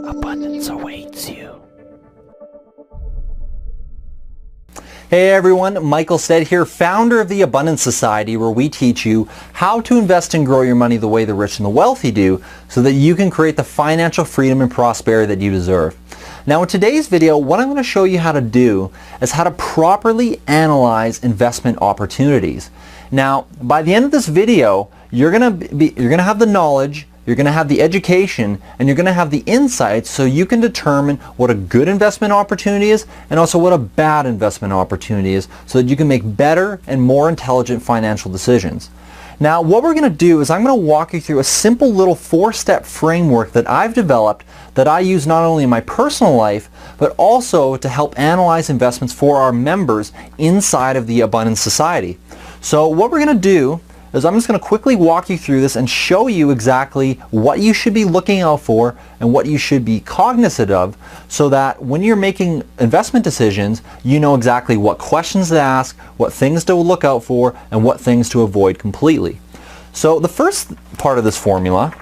Abundance awaits you. Hey everyone, Michael Stead here, founder of the Abundance Society, where we teach you how to invest and grow your money the way the rich and the wealthy do so that you can create the financial freedom and prosperity that you deserve. Now in today's video, what I'm going to show you how to do is how to properly analyze investment opportunities. Now, by the end of this video, you're going to have the knowledge, you're going to have the education, and you're going to have the insights so you can determine what a good investment opportunity is and also what a bad investment opportunity is so that you can make better and more intelligent financial decisions. Now, what we're going to do is I'm going to walk you through a simple little 4-step framework that I've developed that I use not only in my personal life, but also to help analyze investments for our members inside of the Abundance Society. So what we're going to do is I'm just going to quickly walk you through this and show you exactly what you should be looking out for and what you should be cognizant of so that when you're making investment decisions, you know exactly what questions to ask, what things to look out for, and what things to avoid completely. So the first part of this formula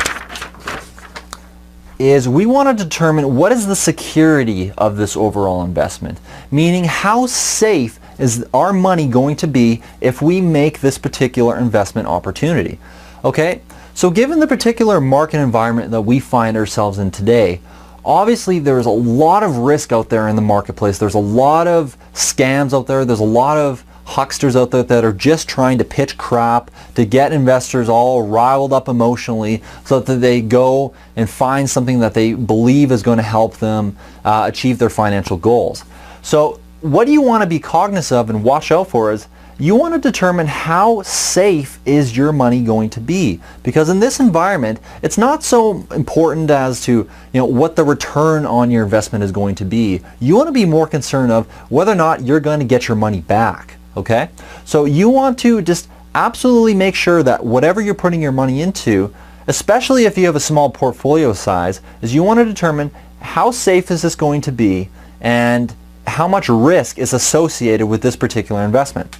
is we want to determine what is the security of this overall investment, meaning how safe is our money going to be if we make this particular investment opportunity. Okay, so given the particular market environment that we find ourselves in today, obviously there's a lot of risk out there in the marketplace. There's a lot of scams out there. There's a lot of hucksters out there that are just trying to pitch crap to get investors all riled up emotionally so that they go and find something that they believe is going to help them achieve their financial goals. So what do you want to be cognizant of and watch out for is you want to determine how safe is your money going to be, because in this environment it's not so important as to what the return on your investment is going to be. You want to be more concerned of whether or not you're going to get your money back. Okay, so you want to just absolutely make sure that whatever you're putting your money into, especially if you have a small portfolio size, is you want to determine how safe is this going to be and how much risk is associated with this particular investment.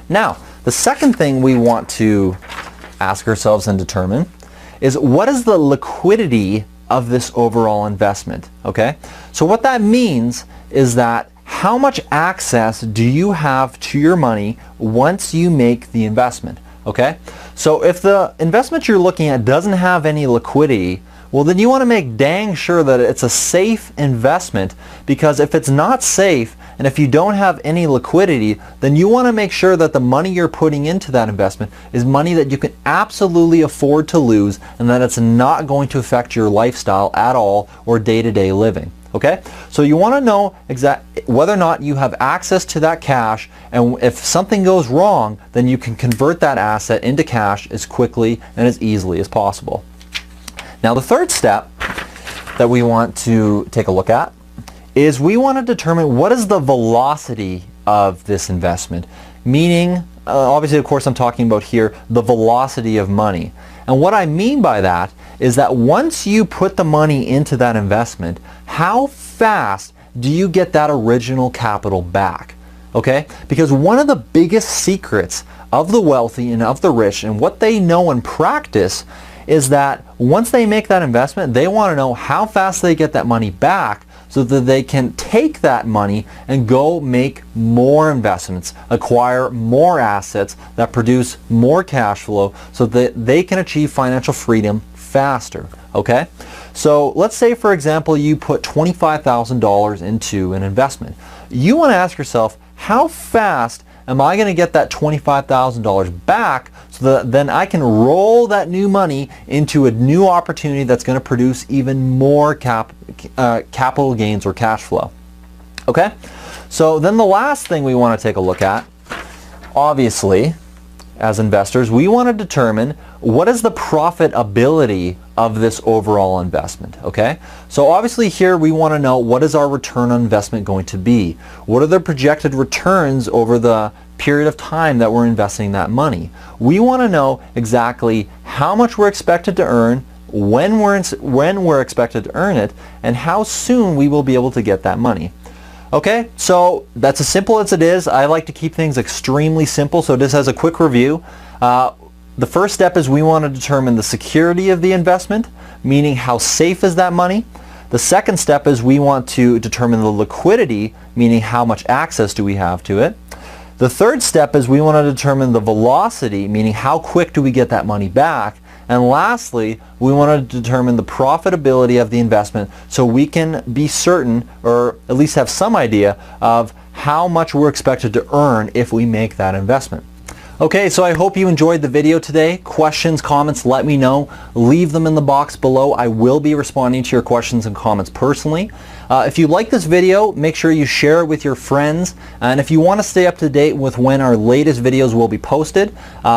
Now, the second thing we want to ask ourselves and determine is what is the liquidity of this overall investment. Okay, so what that means is that how much access do you have to your money once you make the investment. Okay, so if the investment you're looking at doesn't have any liquidity, well then you want to make dang sure that it's a safe investment, because if it's not safe and if you don't have any liquidity, then you want to make sure that the money you're putting into that investment is money that you can absolutely afford to lose and that it's not going to affect your lifestyle at all or day-to-day living. Okay, so you want to know whether or not you have access to that cash, and if something goes wrong, then you can convert that asset into cash as quickly and as easily as possible. Now the third step that we want to take a look at is we want to determine what is the velocity of this investment, meaning obviously of course I'm talking about here the velocity of money. And what I mean by that is that once you put the money into that investment, how fast do you get that original capital back? Okay, because one of the biggest secrets of the wealthy and of the rich and what they know in practice is that once they make that investment, they want to know how fast they get that money back so that they can take that money and go make more investments, acquire more assets that produce more cash flow so that they can achieve financial freedom faster. Okay? So let's say, for example, you put $25,000 into an investment. You want to ask yourself, how fast am I going to get that $25,000 back so that then I can roll that new money into a new opportunity that's going to produce even more capital gains or cash flow? Okay? So then the last thing we want to take a look at, obviously, as investors, we want to determine what is the profitability of this overall investment. Okay, so obviously here we want to know what is our return on investment going to be. What are the projected returns over the period of time that we're investing that money? We want to know exactly how much we're expected to earn, when we're expected to earn it, and how soon we will be able to get that money. Okay, so that's as simple as it is. I like to keep things extremely simple, so just as a quick review, The first step is we want to determine the security of the investment, meaning how safe is that money. The second step is we want to determine the liquidity, meaning how much access do we have to it. The third step is we want to determine the velocity, meaning how quick do we get that money back. And lastly, we want to determine the profitability of the investment so we can be certain, or at least have some idea, of how much we're expected to earn if we make that investment. Okay, so I hope you enjoyed the video today. Questions, comments, let me know. Leave them in the box below. I will be responding to your questions and comments personally. If you like this video, make sure you share it with your friends. And if you want to stay up to date with when our latest videos will be posted,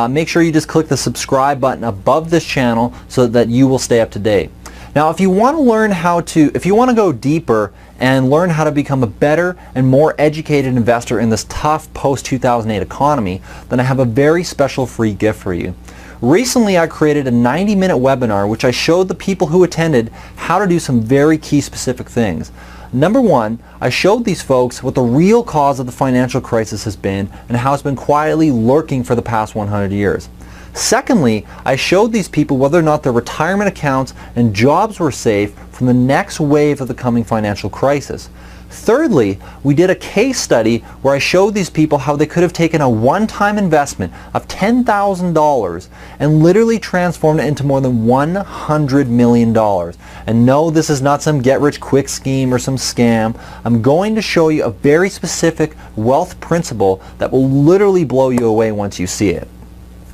make sure you just click the subscribe button above this channel so that you will stay up to date. Now, if you want to go deeper and learn how to become a better and more educated investor in this tough post-2008 economy, then I have a very special free gift for you. Recently, I created a 90-minute webinar which I showed the people who attended how to do some very key specific things. Number one, I showed these folks what the real cause of the financial crisis has been and how it's been quietly lurking for the past 100 years. Secondly, I showed these people whether or not their retirement accounts and jobs were safe from the next wave of the coming financial crisis. Thirdly, we did a case study where I showed these people how they could have taken a one-time investment of $10,000 and literally transformed it into more than $100 million. And no, this is not some get-rich-quick scheme or some scam. I'm going to show you a very specific wealth principle that will literally blow you away once you see it.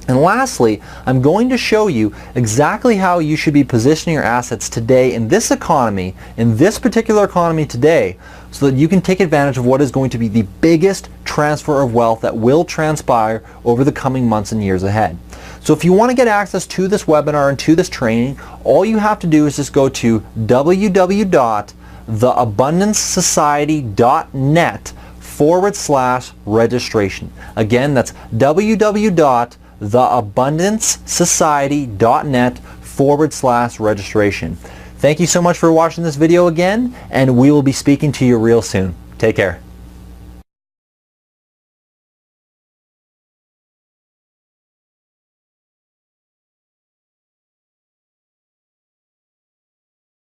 And lastly, I'm going to show you exactly how you should be positioning your assets today in this economy, in this particular economy today, so that you can take advantage of what is going to be the biggest transfer of wealth that will transpire over the coming months and years ahead. So if you want to get access to this webinar and to this training, all you have to do is just go to www.theabundancesociety.net/registration. Again, that's www.theabundancesociety.net/registration. Thank you so much for watching this video again, and we will be speaking to you real soon. Take care.